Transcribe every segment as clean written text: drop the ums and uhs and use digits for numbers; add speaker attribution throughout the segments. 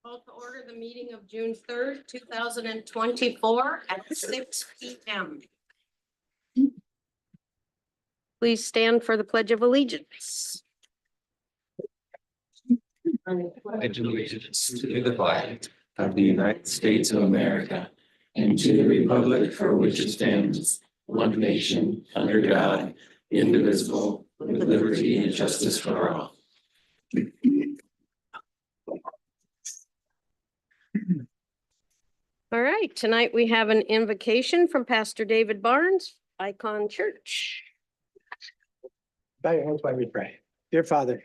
Speaker 1: Call to order the meeting of June 3rd, 2024 at 6 p.m. Please stand for the Pledge of Allegiance.
Speaker 2: Pledge allegiance to the flag of the United States of America and to the republic for which it stands, one nation, under God, indivisible, with liberty and justice for all.
Speaker 1: All right, tonight we have an invocation from Pastor David Barnes, Icon Church.
Speaker 3: Bow your heads while we pray. Dear Father,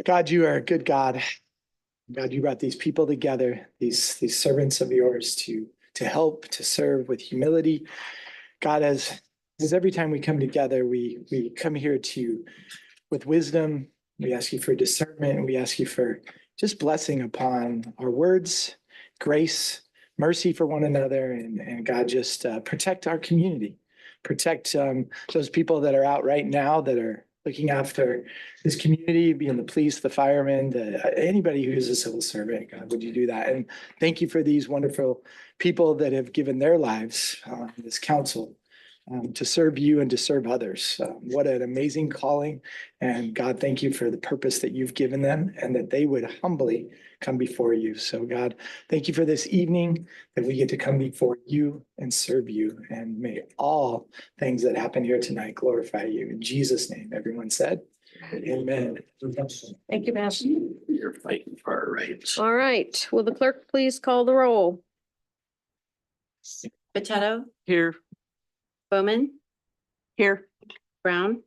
Speaker 3: God, you are a good God. God, you brought these people together, these servants of yours to help, to serve with humility. God, as every time we come together, we come here with wisdom. We ask you for discernment, and we ask you for just blessing upon our words, grace, mercy for one another, and God, just protect our community. Protect those people that are out right now that are looking after this community, being the police, the firemen, anybody who is a civil servant. God, would you do that? And thank you for these wonderful people that have given their lives, this council, to serve you and to serve others. What an amazing calling. And God, thank you for the purpose that you've given them and that they would humbly come before you. So God, thank you for this evening that we get to come before you and serve you. And may all things that happen here tonight glorify you. In Jesus' name, everyone said, amen.
Speaker 1: Thank you, Pastor.
Speaker 2: You're fighting for our rights.
Speaker 1: All right, will the clerk please call the roll?
Speaker 4: Potato,
Speaker 2: Here.
Speaker 4: Bowman,
Speaker 1: Here.
Speaker 4: Brown.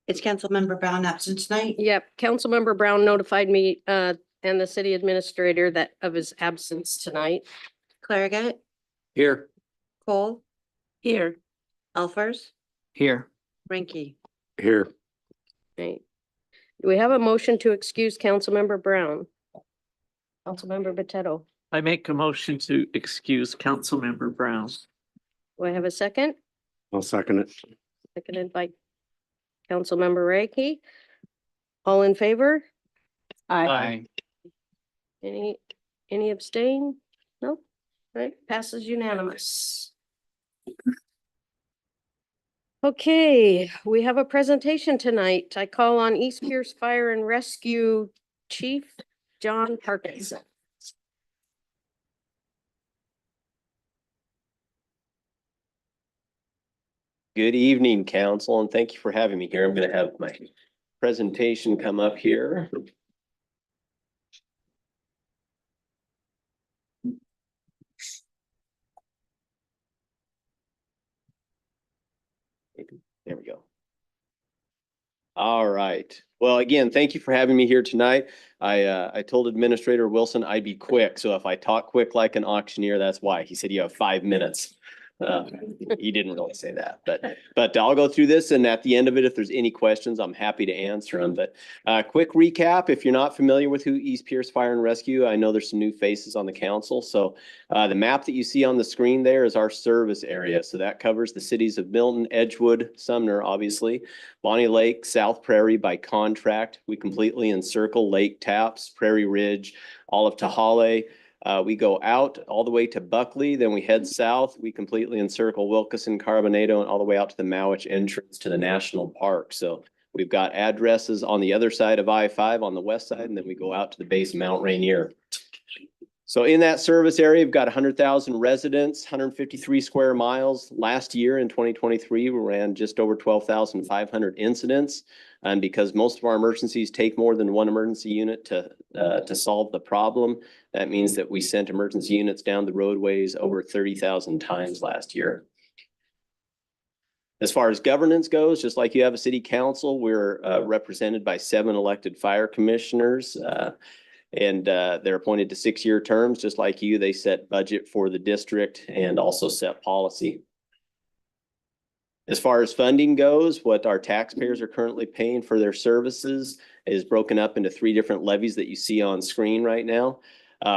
Speaker 4: Is Councilmember Brown absent tonight?
Speaker 1: Yep, Councilmember Brown notified me and the city administrator that of his absence tonight.
Speaker 4: Clarigat,
Speaker 2: Here.
Speaker 4: Cole,
Speaker 1: Here.
Speaker 4: Alfers,
Speaker 2: Here.
Speaker 4: Ranky.
Speaker 2: Here.
Speaker 1: Right. Do we have a motion to excuse Councilmember Brown? Councilmember Potato,
Speaker 5: I make a motion to excuse Councilmember Brown.
Speaker 1: do I have a second?
Speaker 2: I'll second it.
Speaker 1: Seconded by Councilmember Ranky. All in favor?
Speaker 5: Aye.
Speaker 1: Any abstain? No? Right, passes unanimous. Okay, we have a presentation tonight. I call on East Pierce Fire and Rescue Chief John Parkinson.
Speaker 6: Good evening, council, and thank you for having me here. I'm going to have my presentation come up here. There we go. All right. Well, again, thank you for having me here tonight. I told Administrator Wilson I'd be quick. So if I talk quick like an auctioneer, that's why. He said you have 5 minutes. He didn't really say that, but I'll go through this, and at the end of it, if there's any questions, I'm happy to answer them. But quick recap, if you're not familiar with who East Pierce Fire and Rescue, I know there's some new faces on the council. So the map that you see on the screen there is our service area. So that covers the cities of Milton, Edgewood, Sumner, obviously, Bonnie Lake, South Prairie by contract. We completely encircle Lake Taps, Prairie Ridge, all of Tahale. We go out all the way to Buckley, then we head south. We completely encircle Wilkeson, Carbonado, and all the way out to the Mowich entrance to the national park. So we've got addresses on the other side of I-5 on the west side, and then we go out to the base of Mount Rainier. So in that service area, we've got 100,000 residents, 153 square miles. Last year in 2023, we ran just over 12,500 incidents. And because most of our emergencies take more than one emergency unit to solve the problem, that means that we sent emergency units down the roadways over 30,000 times last year. As far as governance goes, just like you have a city council, we're represented by 7 elected fire commissioners. And they're appointed to 6-year terms. Just like you, they set budget for the district and also set policy. As far as funding goes, what our taxpayers are currently paying for their services is broken up into 3 different levies that you see on screen right now.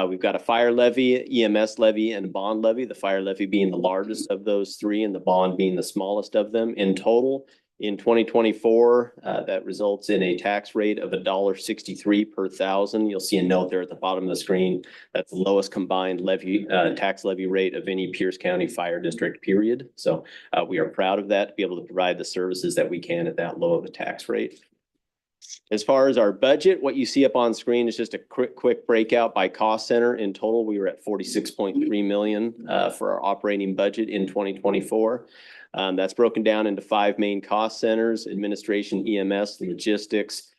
Speaker 6: We've got a fire levy, EMS levy, and a bond levy, the fire levy being the largest of those 3 and the bond being the smallest of them. In total, In 2024, that results in a tax rate of $1.63 per thousand. You'll see a note there at the bottom of the screen. That's the lowest combined levy, tax levy rate of any Pierce County Fire District, period. So we are proud of that, to be able to provide the services that we can at that low of a tax rate. As far as our budget, what you see up on screen is just a quick breakout by cost center. In total, we were at 46.3 million for our operating budget in 2024. That's broken down into 5 main cost centers: administration, EMS, logistics,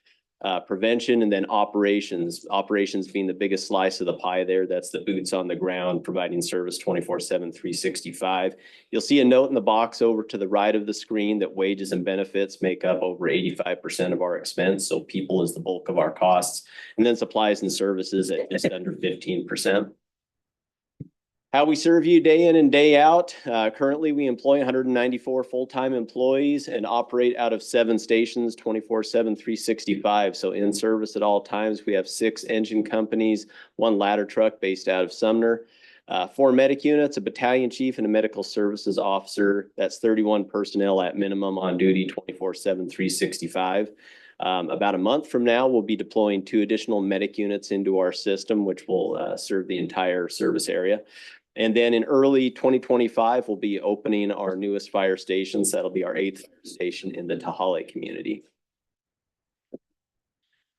Speaker 6: prevention, and then operations. Operations being the biggest slice of the pie there. That's the boots on the ground, providing service 24/7, 365. You'll see a note in the box over to the right of the screen that wages and benefits make up over 85% of our expense. So people is the bulk of our costs. And then supplies and services at just under 15%. How we serve you day in and day out. Currently, we employ 194 full-time employees and operate out of 7 stations, 24/7, 365. So in service at all times. We have 6 engine companies, 1 ladder truck based out of Sumner, 4 medic units, a battalion chief, and a medical services officer. That's 31 personnel at minimum on duty, 24/7, 365. About a month from now, we'll be deploying 2 additional medic units into our system, which will serve the entire service area. And then in early 2025, we'll be opening our newest fire stations. That'll be our 8th station in the Tahale community.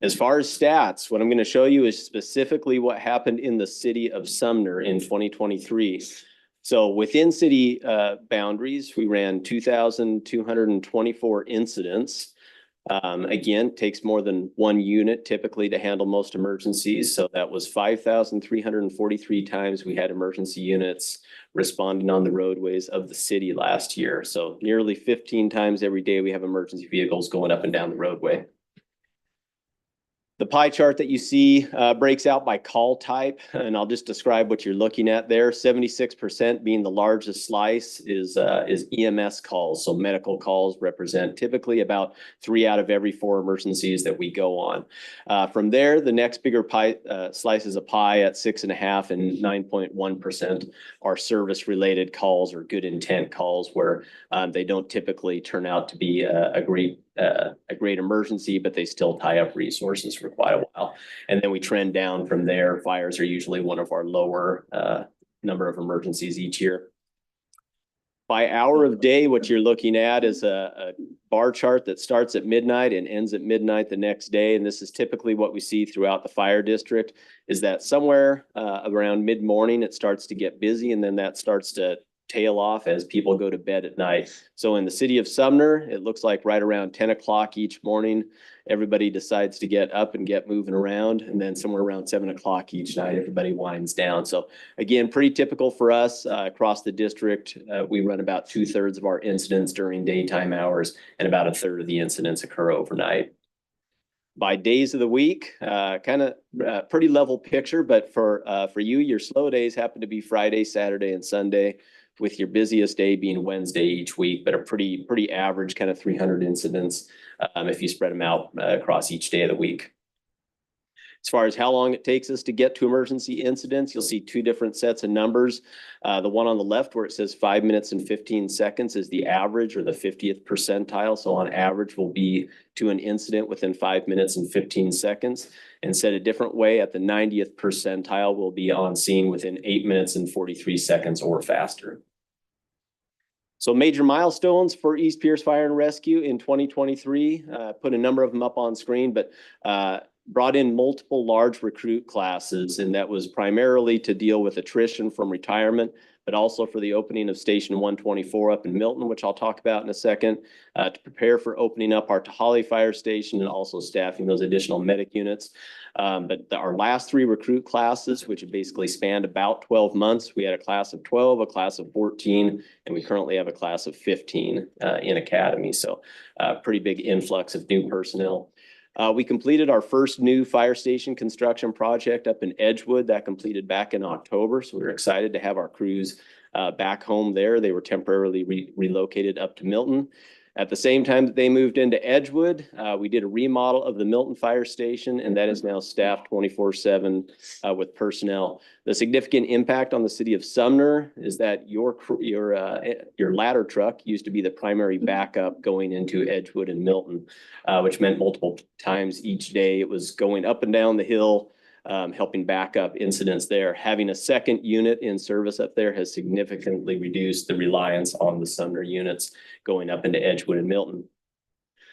Speaker 6: As far as stats, what I'm going to show you is specifically what happened in the city of Sumner in 2023. So within city boundaries, we ran 2,224 incidents. Again, takes more than 1 unit typically to handle most emergencies. So that was 5,343 times we had emergency units responding on the roadways of the city last year. So nearly 15 times every day we have emergency vehicles going up and down the roadway. The pie chart that you see breaks out by call type, and I'll just describe what you're looking at there. 76% being the largest slice is EMS calls. So medical calls represent typically about 3 out of every 4 emergencies that we go on. From there, the next bigger pie slices of pie at 6.5% and 9.1% are service-related calls or good intent calls, where they don't typically turn out to be a great emergency, but they still tie up resources for quite a while. And then we trend down from there. Fires are usually one of our lower number of emergencies each year. By hour of day, what you're looking at is a bar chart that starts at midnight and ends at midnight the next day. And this is typically what we see throughout the fire district, is that somewhere around mid-morning, it starts to get busy, and then that starts to tail off as people go to bed at night. So in the city of Sumner, it looks like right around 10 o'clock each morning, everybody decides to get up and get moving around. And then somewhere around 7 o'clock each night, everybody winds down. So again, pretty typical for us across the district. We run about 2/3 of our incidents during daytime hours, and about 1/3 of the incidents occur overnight. By days of the week, kind of pretty level picture, but for you, your slow days happen to be Friday, Saturday, and Sunday, with your busiest day being Wednesday each week, but a pretty average kind of 300 incidents if you spread them out across each day of the week. As far as how long it takes us to get to emergency incidents, you'll see 2 different sets of numbers. The one on the left where it says 5 minutes and 15 seconds is the average, or the 50th percentile. So on average, we'll be to an incident within 5 minutes and 15 seconds. And said a different way, at the 90th percentile, we'll be on scene within 8 minutes and 43 seconds or faster. So major milestones for East Pierce Fire and Rescue in 2023, put a number of them up on screen, but brought in multiple large recruit classes, and that was primarily to deal with attrition from retirement, but also for the opening of Station 124 up in Milton, which I'll talk about in a second, to prepare for opening up our Tahale Fire Station and also staffing those additional medic units. But our last 3 recruit classes, which have basically spanned about 12 months, we had a class of 12, a class of 14, and we currently have a class of 15 in Academy. So pretty big influx of new personnel. We completed our first new fire station construction project up in Edgewood. That completed back in October. So we were excited to have our crews back home there. They were temporarily relocated up to Milton. At the same time that they moved into Edgewood, we did a remodel of the Milton Fire Station, and that is now staffed 24/7 with personnel. The significant impact on the city of Sumner is that your ladder truck used to be the primary backup going into Edgewood and Milton, which meant multiple times each day it was going up and down the hill, helping back up incidents there. Having a second unit in service up there has significantly reduced the reliance on the Sumner units going up into Edgewood and Milton.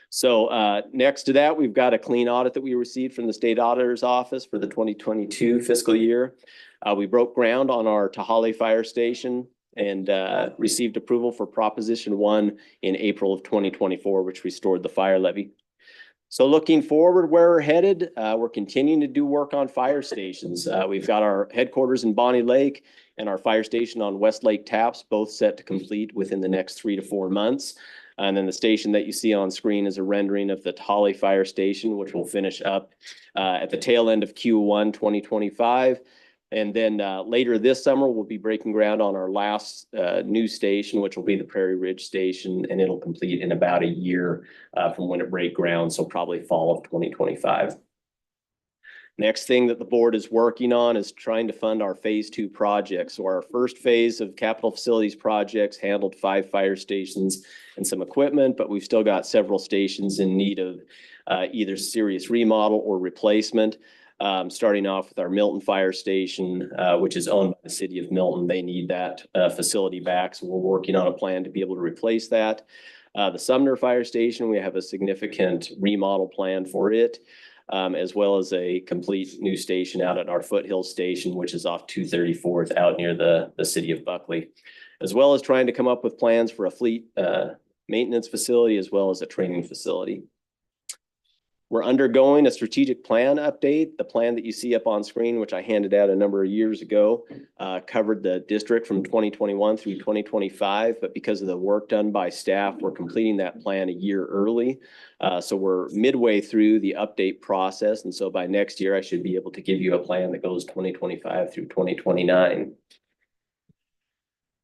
Speaker 6: So next to that, we've got a clean audit that we received from the State Auditor's Office for the 2022 fiscal year. We broke ground on our Tahali Fire Station and received approval for Proposition 1 in April of 2024, which restored the fire levy. So looking forward where we're headed, we're continuing to do work on fire stations. We've got our headquarters in Bonnie Lake and our fire station on West Lake Taps, both set to complete within the next 3 to 4 months. And then the station that you see on screen is a rendering of the Tahali Fire Station, which will finish up at the tail end of Q1 2025. And then later this summer, we'll be breaking ground on our last new station, which will be the Prairie Ridge Station, and it'll complete in about a year from when it break ground, so probably fall of 2025. Next thing that the board is working on is trying to fund our phase 2 projects. So our first phase of capital facilities projects handled 5 fire stations and some equipment, but we've still got several stations in need of either serious remodel or replacement. Starting off with our Milton Fire Station, which is owned by the city of Milton. They need that facility back, so we're working on a plan to be able to replace that. The Sumner Fire Station, we have a significant remodel plan for it, as well as a complete new station out at our Foothill Station, which is off 234th out near the city of Buckley, as well as trying to come up with plans for a fleet maintenance facility as well as a training facility. We're undergoing a strategic plan update. The plan that you see up on screen, which I handed out a number of years ago, covered the district from 2021 through 2025. But because of the work done by staff, we're completing that plan a year early. So we're midway through the update process. And so by next year, I should be able to give you a plan that goes 2025 through 2029.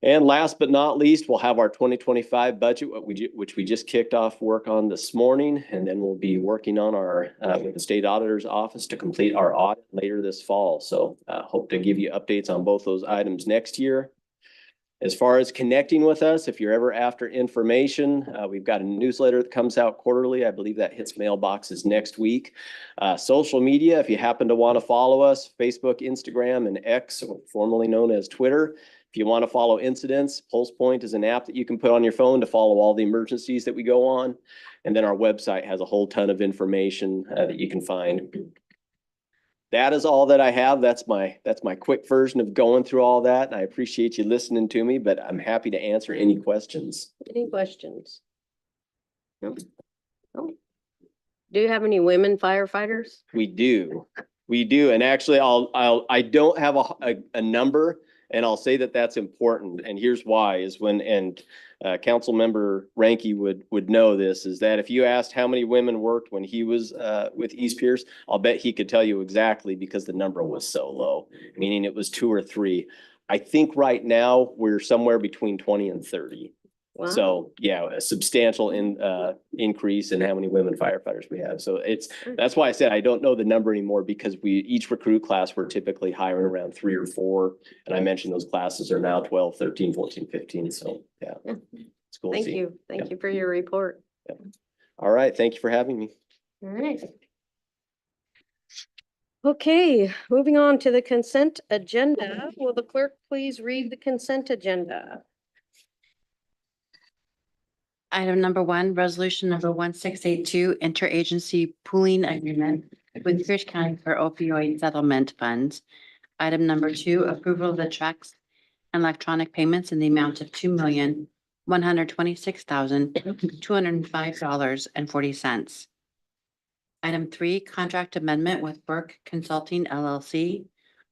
Speaker 6: And last but not least, we'll have our 2025 budget, which we just kicked off work on this morning. And then we'll be working on our with the State Auditor's Office to complete our audit later this fall. So hope to give you updates on both those items next year. As far as connecting with us, if you're ever after information, we've got a newsletter that comes out quarterly. I believe that hits mailboxes next week. Social media, if you happen to want to follow us, Facebook, Instagram, and X, formerly known as Twitter. If you want to follow incidents, Pulse Point is an app that you can put on your phone to follow all the emergencies that we go on. And then our website has a whole ton of information that you can find. That is all that I have. That's my quick version of going through all that. And I appreciate you listening to me, but I'm happy to answer any questions.
Speaker 1: Any questions? No. No. Do you have any women firefighters?
Speaker 6: We do. And actually I don't have a number. And I'll say that that's important. And here's why is Council Member Ranky would know this, is that if you asked how many women worked when he was with East Pierce, I'll bet he could tell you exactly because the number was so low, meaning it was 2 or 3. I think right now we're somewhere between 20 and 30.
Speaker 1: Wow.
Speaker 6: So yeah, a substantial increase in how many women firefighters we have. So that's why I said I don't know the number anymore, because each recruit class we're typically hiring around 3 or 4. And I mentioned those classes are now 12, 13, 14, 15. So yeah, it's cool to
Speaker 1: Thank
Speaker 6: see.
Speaker 1: you. Thank you for your report.
Speaker 6: Yeah. All right. Thank you for having me.
Speaker 1: All right. Okay, moving on to the consent agenda. Will the clerk please read the consent agenda?
Speaker 4: Item number 1, resolution number 1682, interagency pooling agreement with Pierce County for opioid settlement funds. Item number 2, approval of the checks and electronic payments in the amount of $2,126,205.40. Item 3, contract amendment with Burke Consulting LLC.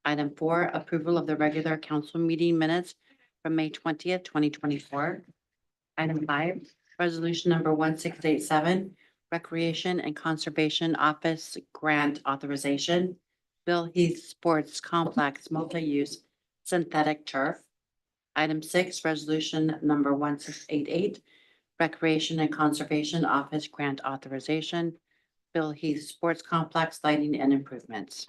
Speaker 4: Item 4, approval of the regular council meeting minutes from May 20th, 2024. Item 5, resolution number 1687, Recreation and Conservation Office Grant Authorization, Bill Heath Sports Complex Multi-Use Synthetic Turf. Item 6, resolution number 1688, Recreation and Conservation Office grant authorization. Bill Heath Sports Complex lighting and improvements.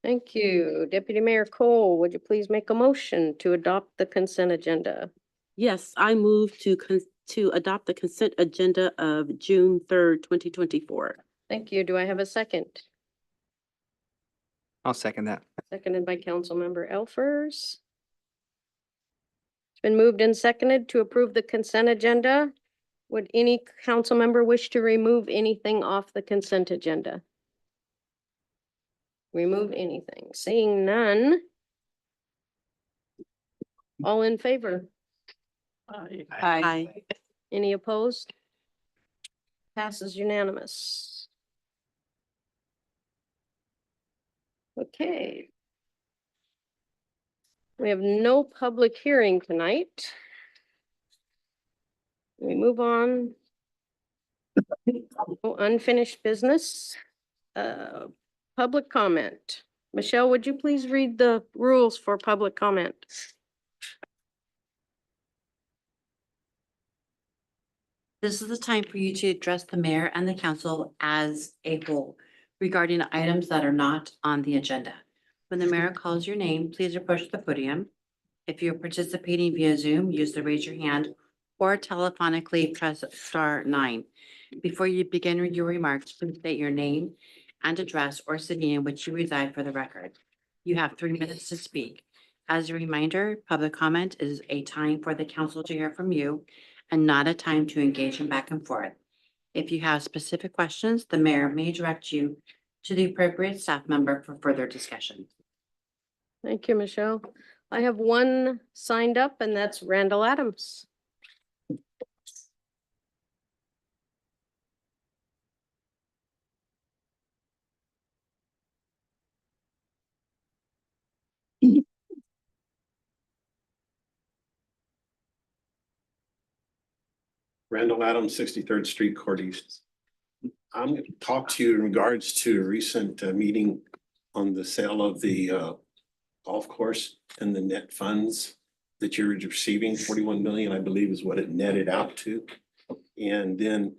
Speaker 1: Thank you. Deputy Mayor Cole, would you please make a motion to adopt the consent agenda?
Speaker 5: Yes, I move to adopt the consent agenda of June 3rd, 2024.
Speaker 1: Thank you. Do I have a second?
Speaker 7: I'll second that.
Speaker 1: Seconded by Councilmember Elfers. It's been moved and seconded to approve the consent agenda. Would any council member wish to remove anything off the consent agenda? Remove anything? Seeing none. All in favor?
Speaker 5: Aye.
Speaker 1: Any opposed? Passes unanimous. Okay. We have no public hearing tonight. We move on. No unfinished business. Public comment. Michelle, would you please read the rules for public comment?
Speaker 4: This is the time for you to address the mayor and the council as a whole regarding items that are not on the agenda. When the mayor calls your name, please approach the podium. If you're participating via Zoom, use the raise your hand or telephonically press *9. Before you begin your remarks, please state your name and address or city in which you reside for the record. You have 3 minutes to speak. As a reminder, public comment is a time for the council to hear from you and not a time to engage in back and forth. If you have specific questions, the mayor may direct you to the appropriate staff member for further discussion.
Speaker 1: Thank you, Michelle. I have one signed up and that's Randall Adams.
Speaker 8: Randall Adams, 63rd Street, Court East. I'm going to talk to you in regards to a recent meeting on the sale of the golf course and the net funds that you're receiving. 41 million, I believe, is what it netted out to. And then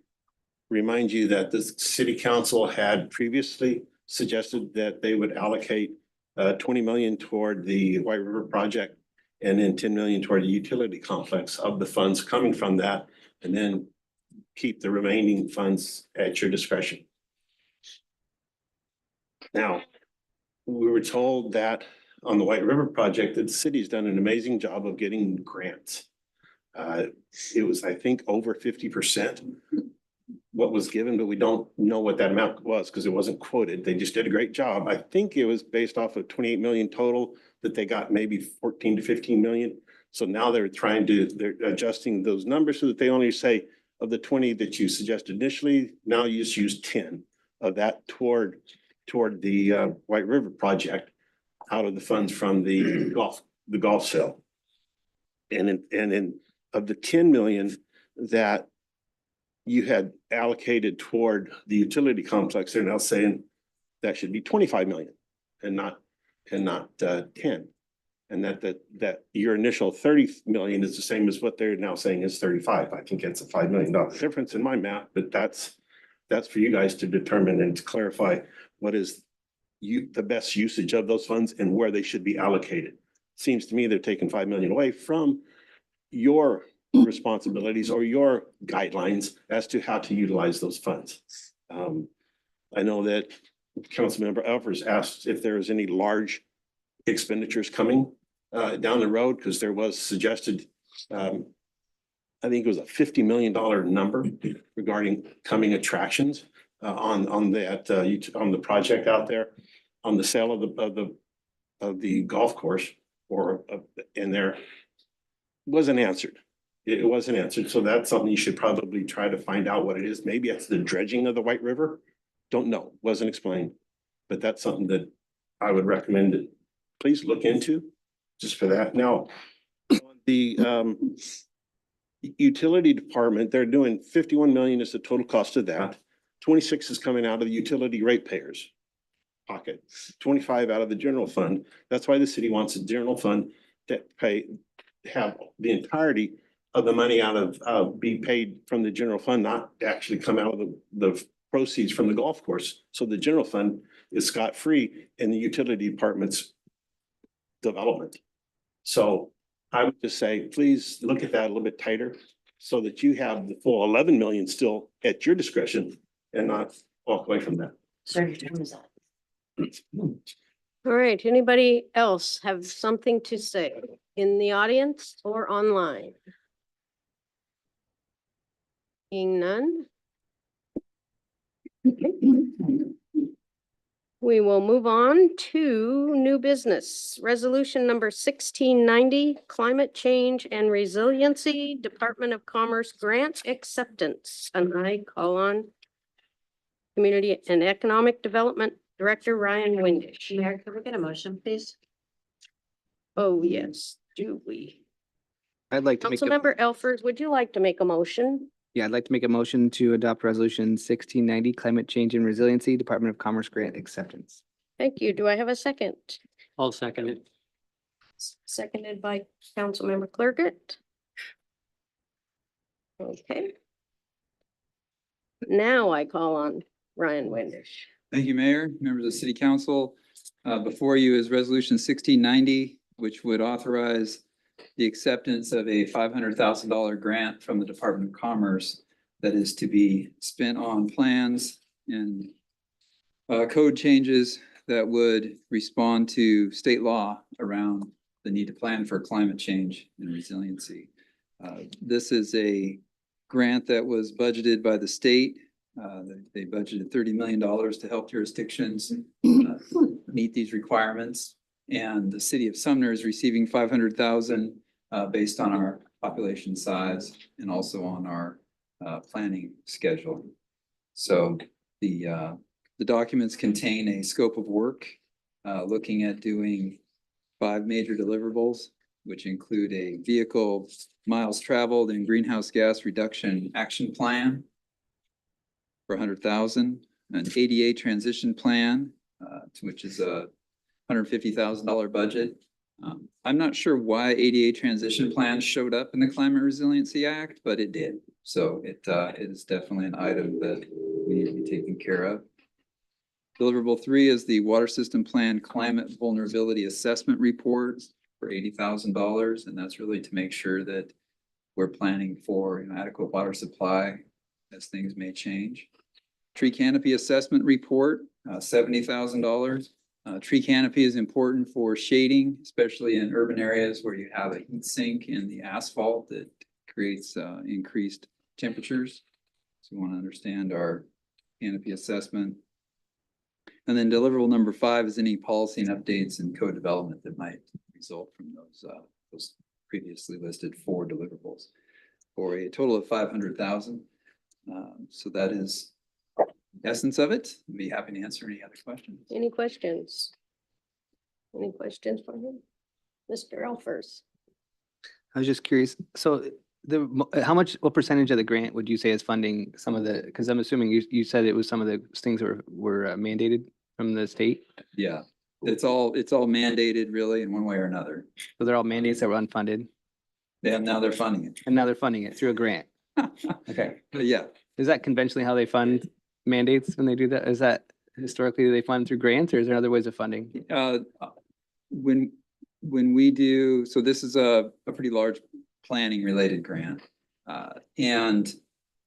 Speaker 8: remind you that the city council had previously suggested that they would allocate 20 million toward the White River project and then 10 million toward the utility complex of the funds coming from that, and then keep the remaining funds at your discretion. Now, we were told that on the White River project, that the city's done an amazing job of getting grants. It was, I think, over 50% what was given, but we don't know what that amount was because it wasn't quoted. They just did a great job. I think it was based off of 28 million total that they got maybe 14 to 15 million. So now they're adjusting those numbers so that they only say of the 20 that you suggested initially, now you just use 10 of that toward the White River project out of the funds from the golf sale. And in of the 10 million that you had allocated toward the utility complex, they're now saying that should be 25 million and not 10. And that your initial 30 million is the same as what they're now saying is 35. I think it's a $5 million difference in my math, but that's for you guys to determine and to clarify what is the best usage of those funds and where they should be allocated. Seems to me they're taking 5 million away from your responsibilities or your guidelines as to how to utilize those funds. I know that Councilmember Elfers asked if there was any large expenditures coming down the road, because there was suggested, I think it was a $50 million number regarding coming attractions on the project out there, on the sale of the golf course, and there wasn't answered. It wasn't answered. So that's something you should probably try to find out what it is. Maybe it's the dredging of the White River. Don't know. Wasn't explained. But that's something that I would recommend that please look into just for that. Now, the utility department, they're doing 51 million is the total cost of that. 26 is coming out of the utility ratepayers pocket, 25 out of the general fund. That's why the city wants a general fund to have the entirety of the money out of, be paid from the general fund, not actually come out of the proceeds from the golf course. So the general fund is scot-free in the utility department's development. So I would just say, please look at that a little bit tighter so that you have the full 11 million still at your discretion and not walk away from that.
Speaker 4: Sir, your time is up.
Speaker 1: All right, anybody else have something to say in the audience or online? Seeing none. We will move on to new business. Resolution number 1690, Climate Change and Resiliency, Department of Commerce Grant Acceptance. And I call on Community and Economic Development Director Ryan Windisch.
Speaker 4: Mayor, could we get a motion, please?
Speaker 1: Oh, yes, do we?
Speaker 7: I'd like to make,
Speaker 1: Councilmember Elfers, would you like to make a motion?
Speaker 7: I'd like to make a motion to adopt resolution 1690, Climate Change and Resiliency, Department of Commerce Grant Acceptance.
Speaker 1: Thank you. Do I have a second?
Speaker 2: I'll second it.
Speaker 1: Seconded by Councilmember Clerget. Okay. Now I call on Ryan Windisch.
Speaker 9: Thank you, Mayor, members of the City Council. Before you is Resolution 1690, which would authorize the acceptance of a $500,000 grant from the Department of Commerce that is to be spent on plans and code changes that would respond to state law around the need to plan for climate change and resiliency. This is a grant that was budgeted by the state. They budgeted $30 million to help jurisdictions meet these requirements. And the city of Sumner is receiving 500,000 based on our population size and also on our planning schedule. So the documents contain a scope of work looking at doing 5 major deliverables, which include a vehicle miles traveled and greenhouse gas reduction action plan for 100,000, an ADA transition plan, which is a $150,000 budget. I'm not sure why ADA transition plans showed up in the Climate Resiliency Act, but it did. So it is definitely an item that we need to be taking care of. Deliverable 3 is the Water System Plan Climate Vulnerability Assessment Report for $80,000. And that's really to make sure that we're planning for an adequate water supply as things may change. Tree Canopy Assessment Report, $70,000. Tree canopy is important for shading, especially in urban areas where you have a heat sink in the asphalt that creates increased temperatures. So we want to understand our canopy assessment. And then deliverable number 5 is any policy and updates and code development that might result from those previously listed 4 deliverables for a total of 500,000. So that is the essence of it. I'd be happy to answer any other questions.
Speaker 1: Any questions? Any questions for him? Mr. Elfers?
Speaker 7: I was just curious, so what percentage of the grant would you say is funding some of the, because I'm assuming you said it was some of the things that were mandated from the state?
Speaker 9: Yeah, it's all mandated really in one way or another.
Speaker 7: So they're all mandates that were unfunded,
Speaker 9: Now they're funding it.
Speaker 7: and now they're funding it through a grant. Okay.
Speaker 9: But yeah,
Speaker 7: Is that conventionally how they fund mandates when they do that? Is that historically they fund through grants, or is there other ways of funding?
Speaker 9: when we do, so this is a pretty large planning related grant. And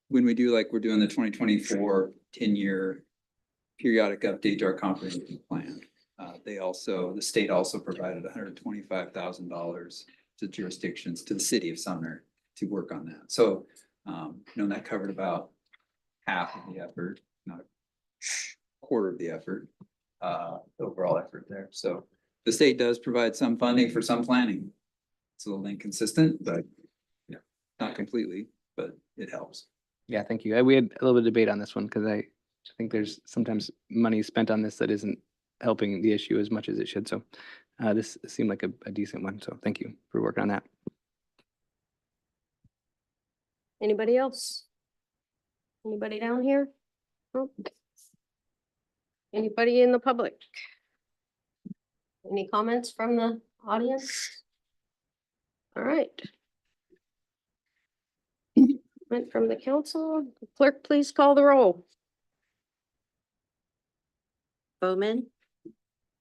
Speaker 9: when we do, like we're doing the 2024 10-year periodic update to our comprehensive plan, the state also provided $125,000 to jurisdictions, to the city of Sumner to work on that. So, that covered about half of the effort, not a quarter of the effort, overall effort there. So the state does provide some funding for some planning. It's a little inconsistent, but yeah, not completely, but it helps.
Speaker 7: Yeah, thank you. We had a little bit of debate on this one because I think there's sometimes money spent on this that isn't helping the issue as much as it should. So this seemed like a decent one. So thank you for working on that.
Speaker 1: Anybody else? Anybody down here? Nope. Anybody in the public? Any comments from the audience? All right. Went from the council. Clerk, please call the roll.
Speaker 4: Bowman,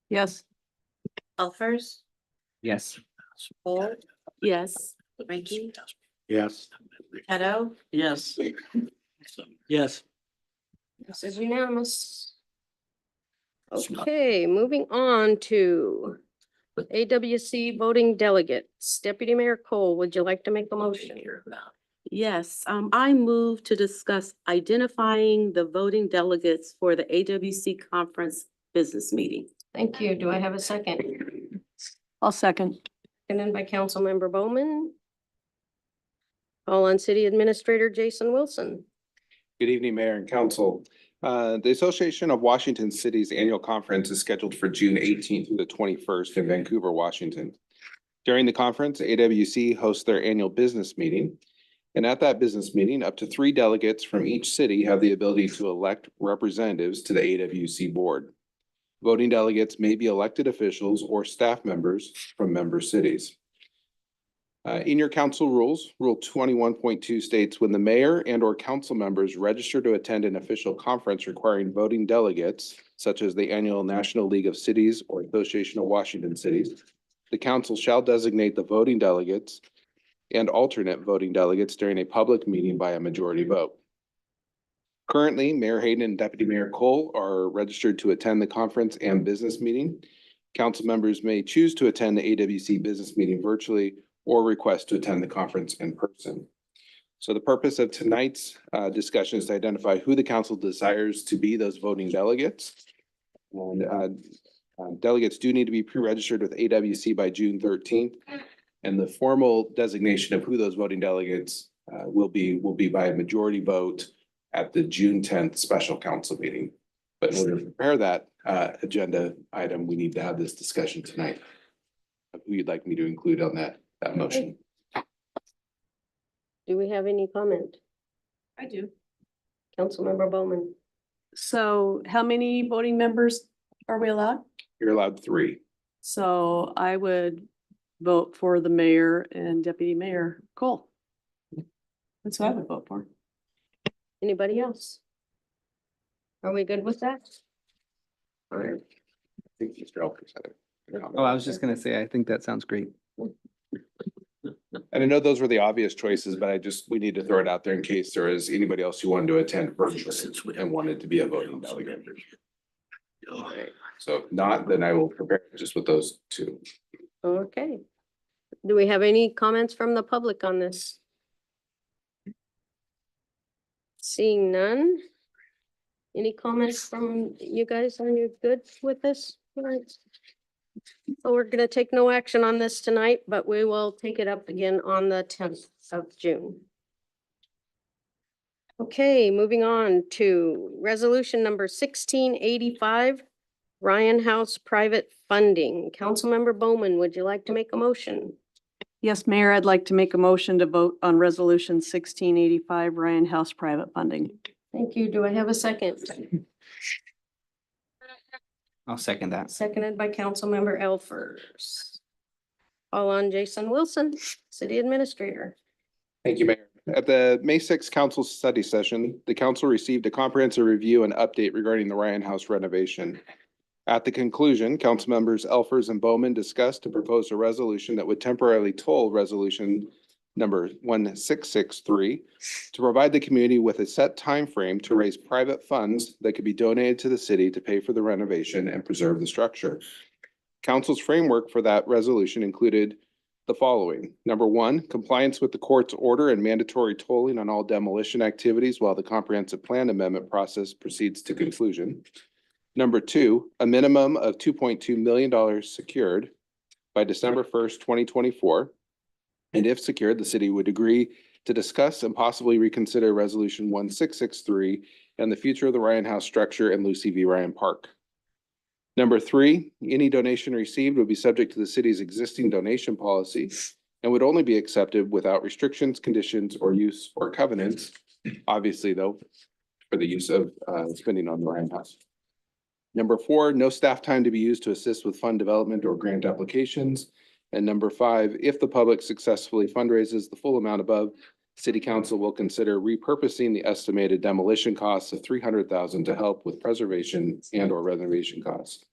Speaker 5: Yes.
Speaker 4: Elfers,
Speaker 7: Yes.
Speaker 4: Cole,
Speaker 5: Yes.
Speaker 4: Ranky,
Speaker 8: Yes.
Speaker 4: Pedo,
Speaker 2: Yes. Yes.
Speaker 1: This is unanimous. Okay, moving on to AWC voting delegates. Deputy Mayor Cole, would you like to make a motion?
Speaker 5: Yes, I move to discuss identifying the voting delegates for the AWC conference business meeting.
Speaker 1: Thank you. Do I have a second?
Speaker 5: I'll second.
Speaker 1: Seconded by Councilmember Bowman. Call on City Administrator Jason Wilson.
Speaker 10: Good evening, Mayor and Council. The Association of Washington Cities Annual Conference is scheduled for June 18th through the 21st in Vancouver, Washington. During the conference, AWC hosts their annual business meeting. And at that business meeting, up to 3 delegates from each city have the ability to elect representatives to the AWC board. Voting delegates may be elected officials or staff members from member cities. In your council rules, Rule 21.2 states when the mayor and or council members register to attend an official conference requiring voting delegates, such as the annual National League of Cities or Association of Washington Cities, the council shall designate the voting delegates and alternate voting delegates during a public meeting by a majority vote. Currently, Mayor Hayden and Deputy Mayor Cole are registered to attend the conference and business meeting. Council members may choose to attend the AWC business meeting virtually or request to attend the conference in person. So the purpose of tonight's discussion is to identify who the council desires to be those voting delegates. And delegates do need to be pre-registered with AWC by June 13th. And the formal designation of who those voting delegates will be by a majority vote at the June 10th special council meeting. But in order to prepare that agenda item, we need to have this discussion tonight. Who you'd like me to include on that motion?
Speaker 1: Do we have any comment?
Speaker 5: I do.
Speaker 1: Councilmember Bowman.
Speaker 11: So how many voting members are we allowed?
Speaker 10: You're allowed 3.
Speaker 11: So I would vote for the mayor and deputy mayor Cole. That's what I would vote for.
Speaker 1: Anybody else? Are we good with that? All right.
Speaker 10: I think Mr. Elkins had a comment.
Speaker 7: Oh, I was just gonna say, I think that sounds great.
Speaker 10: And I know those were the obvious choices, but we need to throw it out there in case there is anybody else who wanted to attend virtually and wanted to be a voting delegate. So if not, then I will prepare just with those 2.
Speaker 1: Okay. Do we have any comments from the public on this? Seeing none. Any comments from you guys? Are you good with this? All right. So we're gonna take no action on this tonight, but we will take it up again on the 10th of June. Okay, moving on to resolution number 1685, Ryan House private funding. Councilmember Bowman, would you like to make a motion?
Speaker 11: Yes, Mayor, I'd like to make a motion to vote on resolution 1685 Ryan House private funding.
Speaker 1: Thank you. Do I have a second?
Speaker 7: I'll second that.
Speaker 1: Seconded by Councilmember Elfers. All on Jason Wilson, City Administrator.
Speaker 10: Thank you, Mayor. At the May 6th council study session, the council received a comprehensive review and update regarding the Ryan House renovation. At the conclusion, council members Elfers and Bowman discussed and proposed a resolution that would temporarily toll resolution number 1663 to provide the community with a set time frame to raise private funds that could be donated to the city to pay for the renovation and preserve the structure. Council's framework for that resolution included the following. Number 1, compliance with the court's order and mandatory tolling on all demolition activities while the comprehensive plan amendment process proceeds to conclusion. Number 2, a minimum of $2.2 million secured by December 1st, 2024. And if secured, the city would agree to discuss and possibly reconsider resolution 1663 and the future of the Ryan House structure and Lucy V. Ryan Park. Number 3, any donation received would be subject to the city's existing donation policy and would only be accepted without restrictions, conditions, or use or covenants. Obviously, though, for the use of spending on the Ryan House. Number 4, no staff time to be used to assist with fund development or grant applications. And number 5, if the public successfully fundraises the full amount above, City Council will consider repurposing the estimated demolition costs of $300,000 to help with preservation and or renovation costs.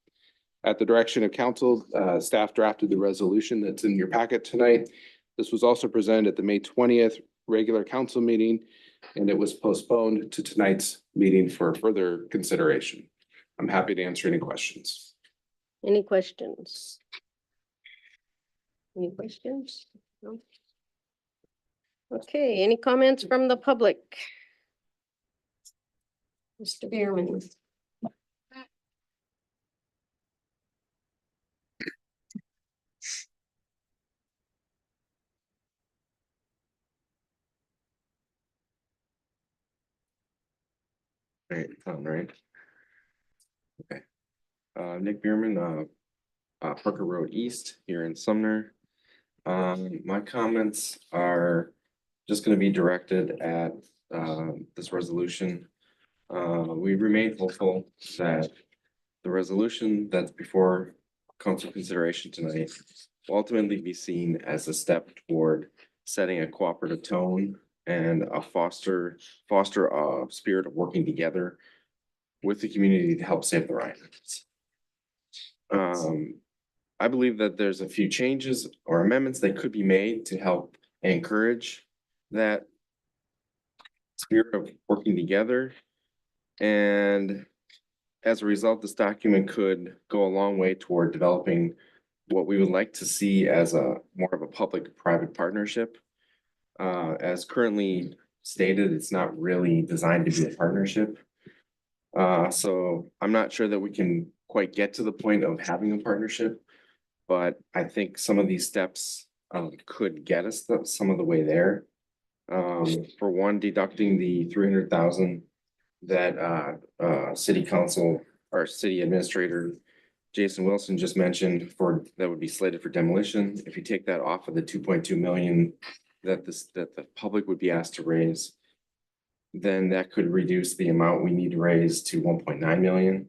Speaker 10: At the direction of council, staff drafted the resolution that's in your packet tonight. This was also presented at the May 20th regular council meeting, and it was postponed to tonight's meeting for further consideration. I'm happy to answer any questions.
Speaker 1: Any questions? Any questions? No? Okay, any comments from the public? Mr. Bierman.
Speaker 2: Right, right. Okay. Nick Bierman, Parker Road East here in Sumner. My comments are just gonna be directed at, this resolution. We remain hopeful that the resolution that's before council consideration tonight will ultimately be seen as a step toward setting a cooperative tone and a foster a spirit of working together with the community to help save the Ryans. I believe that there's a few changes or amendments that could be made to help encourage that spirit of working together. And as a result, this document could go a long way toward developing what we would like to see as a more of a public-private partnership. As currently stated, it's not really designed to be a partnership. So I'm not sure that we can quite get to the point of having a partnership, but I think some of these steps could get us some of the way there. For one, deducting the 300,000 that city council or city administrator Jason Wilson just mentioned that would be slated for demolition. If you take that off of the 2.2 million that the public would be asked to raise, then that could reduce the amount we need to raise to 1.9 million.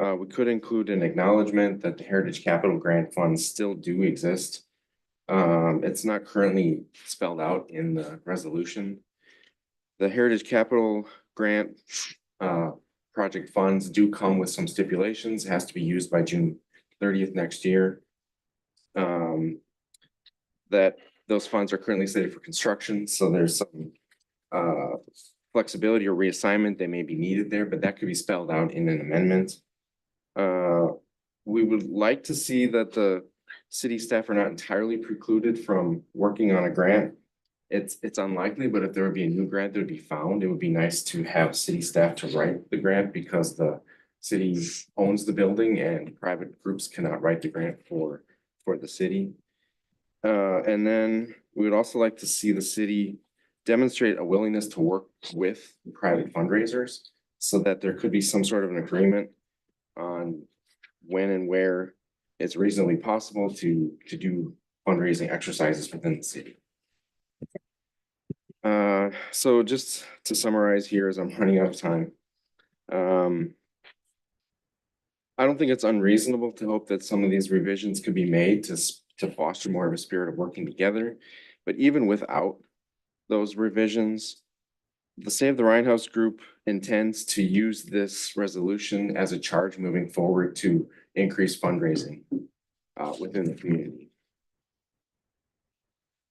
Speaker 2: We could include an acknowledgement that the Heritage Capital Grant funds still do exist. It's not currently spelled out in the resolution. The Heritage Capital Grant project funds do come with some stipulations. It has to be used by June 30th next year. That those funds are currently slated for construction, so there's some flexibility or reassignment that may be needed there, but that could be spelled out in an amendment. We would like to see that the city staff are not entirely precluded from working on a grant. It's unlikely, but if there would be a new grant that would be found, it would be nice to have city staff to write the grant because the city owns the building and private groups cannot write the grant for the city. And then we would also like to see the city demonstrate a willingness to work with private fundraisers so that there could be some sort of an agreement on when and where it's reasonably possible to do fundraising exercises within the city. So just to summarize here as I'm running out of time. I don't think it's unreasonable to hope that some of these revisions could be made to foster more of a spirit of working together. But even without those revisions, the Save the Ryan House group intends to use this resolution as a charge moving forward to increase fundraising within the community.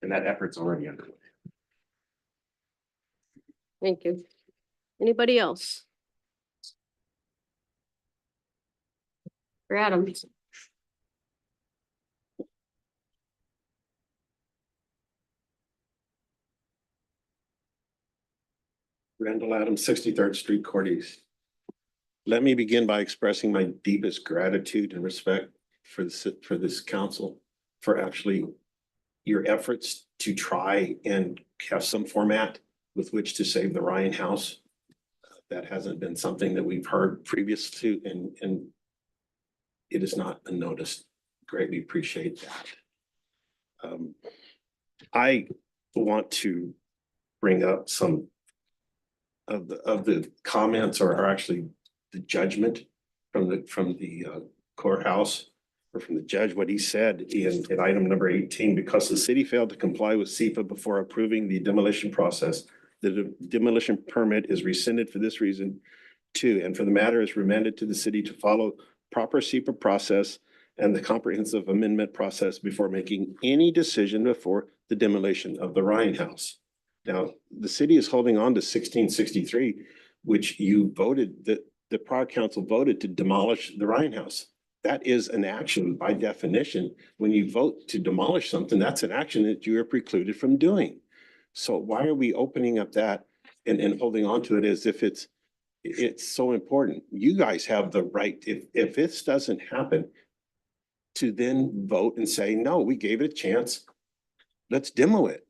Speaker 2: And that effort's already underway.
Speaker 1: Thank you. Anybody else? For Adams.
Speaker 8: Randall Adams, 63rd Street, Court East. Let me begin by expressing my deepest gratitude and respect for this council, for actually your efforts to try and have some format with which to save the Ryan House. That hasn't been something that we've heard previous to, and it is not unnoticed. Greatly appreciate that. I want to bring up some of the comments or actually the judgment from the courthouse or from the judge, what he said in item number 18, because the city failed to comply with SEPA before approving the demolition process, the demolition permit is rescinded for this reason too, and for the matter is remanded to the city to follow proper SEPA process and the comprehensive amendment process before making any decision before the demolition of the Ryan House. Now, the city is holding on to 1663, which you voted, that the Prague Council voted to demolish the Ryan House. That is an action by definition. When you vote to demolish something, that's an action that you are precluded from doing. So why are we opening up that and holding on to it as if it's so important? You guys have the right, if this doesn't happen, to then vote and say, no, we gave it a chance. Let's demo it.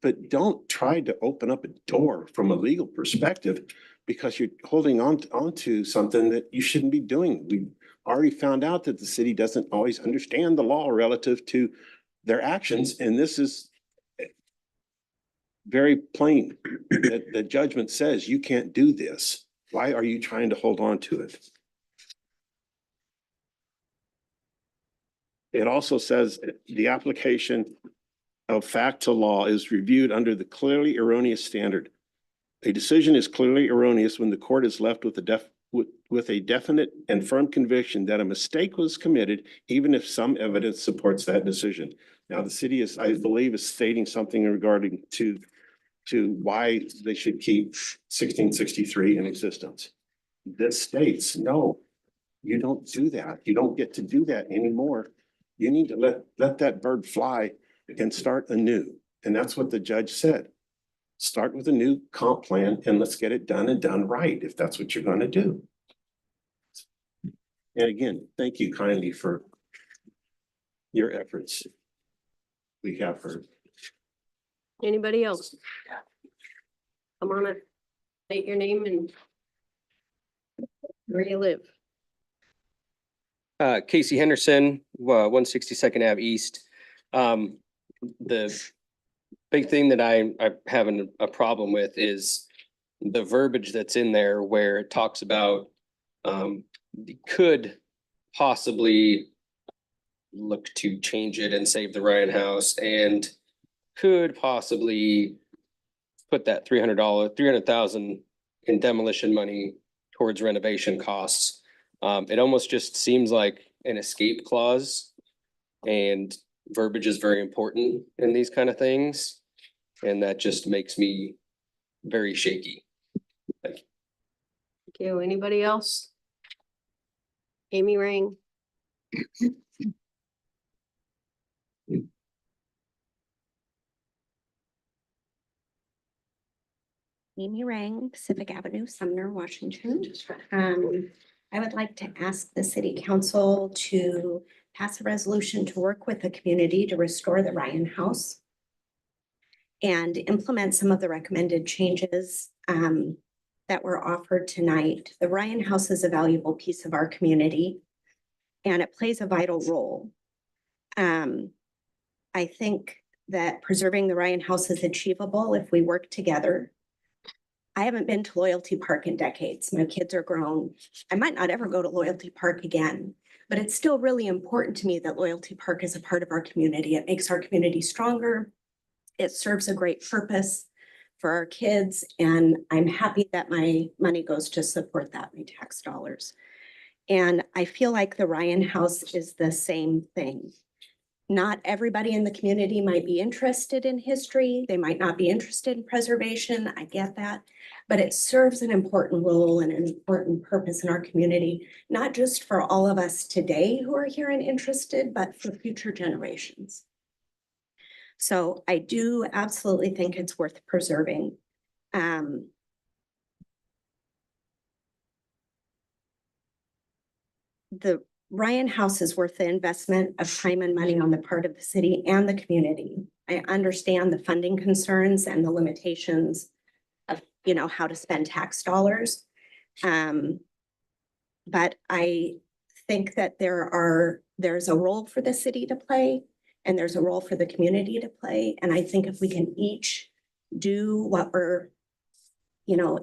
Speaker 8: But don't try to open up a door from a legal perspective because you're holding onto something that you shouldn't be doing. We already found out that the city doesn't always understand the law relative to their actions, and this is very plain. That the judgment says you can't do this. Why are you trying to hold on to it? It also says the application of fact to law is reviewed under the clearly erroneous standard. A decision is clearly erroneous when the court is left with a definite and firm conviction that a mistake was committed, even if some evidence supports that decision. Now, the city is, I believe, is stating something regarding to why they should keep 1663 in existence. This states, no, you don't do that. You don't get to do that anymore. You need to let that bird fly and start anew. And that's what the judge said. Start with a new comp plan and let's get it done and done right, if that's what you're going to do. And again, thank you kindly for your efforts. We have heard.
Speaker 1: Anybody else? Come on up, state your name and where you live.
Speaker 12: Casey Henderson, 162nd Ave East. The big thing that I'm having a problem with is the verbiage that's in there where it talks about could possibly look to change it and save the Ryan House and could possibly put that $300,000 in demolition money towards renovation costs. It almost just seems like an escape clause, and verbiage is very important in these kind of things. And that just makes me very shaky.
Speaker 1: Thank you. Anybody else? Amy Rang.
Speaker 13: Amy Rang, Pacific Avenue, Sumner, Washington. I would like to ask the city council to pass a resolution to work with the community to restore the Ryan House and implement some of the recommended changes that were offered tonight. The Ryan House is a valuable piece of our community and it plays a vital role. I think that preserving the Ryan House is achievable if we work together. I haven't been to Loyalty Park in decades. My kids are grown. I might not ever go to Loyalty Park again, but it's still really important to me that Loyalty Park is a part of our community. It makes our community stronger. It serves a great purpose for our kids, and I'm happy that my money goes to support that, my tax dollars. And I feel like the Ryan House is the same thing. Not everybody in the community might be interested in history. They might not be interested in preservation. I get that. But it serves an important role and an important purpose in our community, not just for all of us today who are here and interested, but for future generations. So I do absolutely think it's worth preserving. The Ryan House is worth the investment of time and money on the part of the city and the community. I understand the funding concerns and the limitations of, how to spend tax dollars. But I think that there's a role for the city to play and there's a role for the community to play. And I think if we can each do what we're,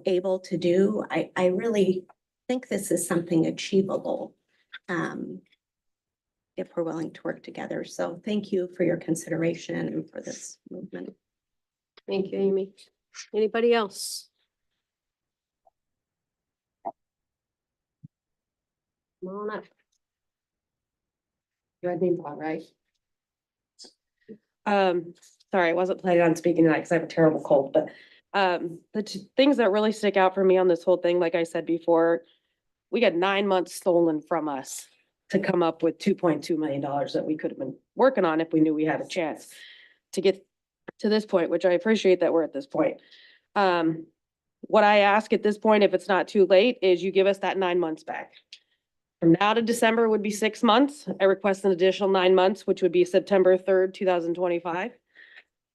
Speaker 13: able to do, I really think this is something achievable. if we're willing to work together. So thank you for your consideration and for this movement.
Speaker 1: Thank you, Amy. Anybody else? Come on up.
Speaker 14: You had me, Paul, right? Sorry, I wasn't planning on speaking tonight because I have a terrible cold, but the things that really stick out for me on this whole thing, like I said before, we got 9 months stolen from us to come up with $2.2 million that we could have been working on if we knew we had a chance to get to this point, which I appreciate that we're at this point. What I ask at this point, if it's not too late, is you give us that 9 months back. From now to December would be 6 months. I request an additional 9 months, which would be September 3rd, 2025,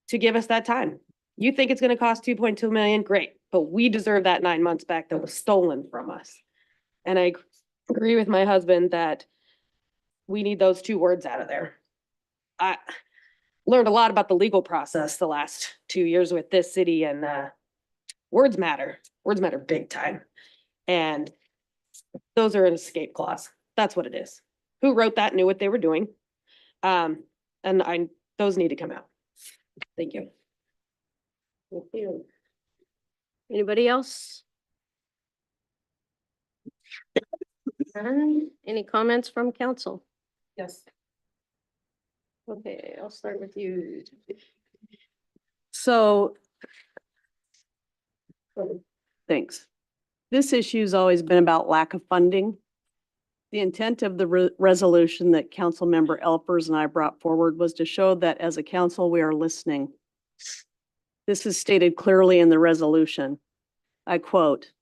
Speaker 14: to give us that time. You think it's gonna cost 2.2 million? Great, but we deserve that 9 months back that was stolen from us. And I agree with my husband that we need those 2 words out of there. I learned a lot about the legal process the last 2 years with this city, and words matter. Words matter big time. And those are an escape clause. That's what it is. Who wrote that knew what they were doing. And those need to come out. Thank you.
Speaker 1: Thank you. Anybody else? Any comments from council?
Speaker 11: Yes.
Speaker 1: Okay, I'll start with you.
Speaker 11: So, thanks. This issue's always been about lack of funding. The intent of the resolution that Councilmember Elpers and I brought forward was to show that as a council, we are listening. This is stated clearly in the resolution. I quote,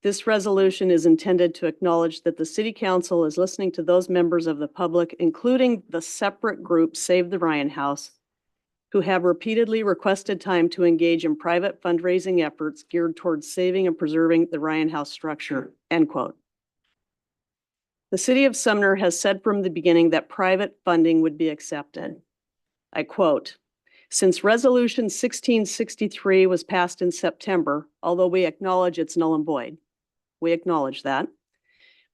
Speaker 11: "This resolution is intended to acknowledge that the city council is listening to those members of the public, including the separate group Save the Ryan House, who have repeatedly requested time to engage in private fundraising efforts geared towards saving and preserving the Ryan House structure," end quote. The city of Sumner has said from the beginning that private funding would be accepted. I quote, "Since Resolution 1663 was passed in September, although we acknowledge it's null and void, we acknowledge that,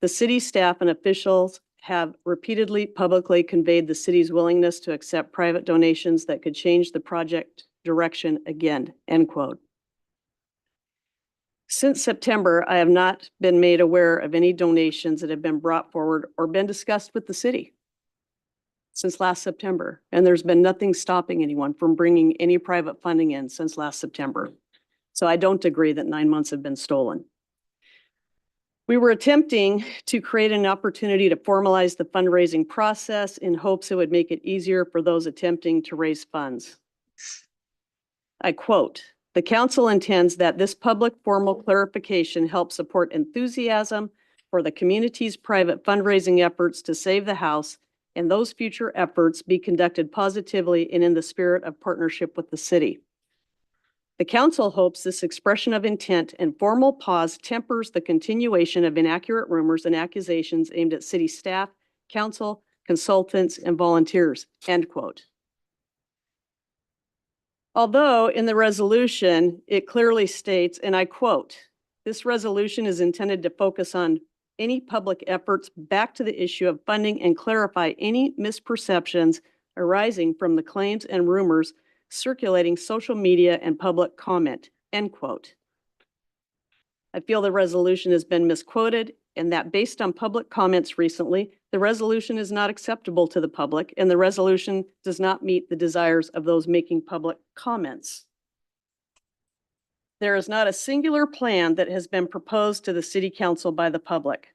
Speaker 11: the city staff and officials have repeatedly publicly conveyed the city's willingness to accept private donations that could change the project direction again," end quote. Since September, I have not been made aware of any donations that have been brought forward or been discussed with the city since last September, and there's been nothing stopping anyone from bringing any private funding in since last September. So I don't agree that 9 months have been stolen. We were attempting to create an opportunity to formalize the fundraising process in hopes it would make it easier for those attempting to raise funds. I quote, "The council intends that this public formal clarification help support enthusiasm for the community's private fundraising efforts to save the house, and those future efforts be conducted positively and in the spirit of partnership with the city. The council hopes this expression of intent and formal pause tempers the continuation of inaccurate rumors and accusations aimed at city staff, council, consultants, and volunteers," end quote. Although in the resolution, it clearly states, and I quote, "This resolution is intended to focus on any public efforts back to the issue of funding and clarify any misperceptions arising from the claims and rumors circulating social media and public comment," end quote. I feel the resolution has been misquoted and that based on public comments recently, the resolution is not acceptable to the public and the resolution does not meet the desires of those making public comments. There is not a singular plan that has been proposed to the city council by the public.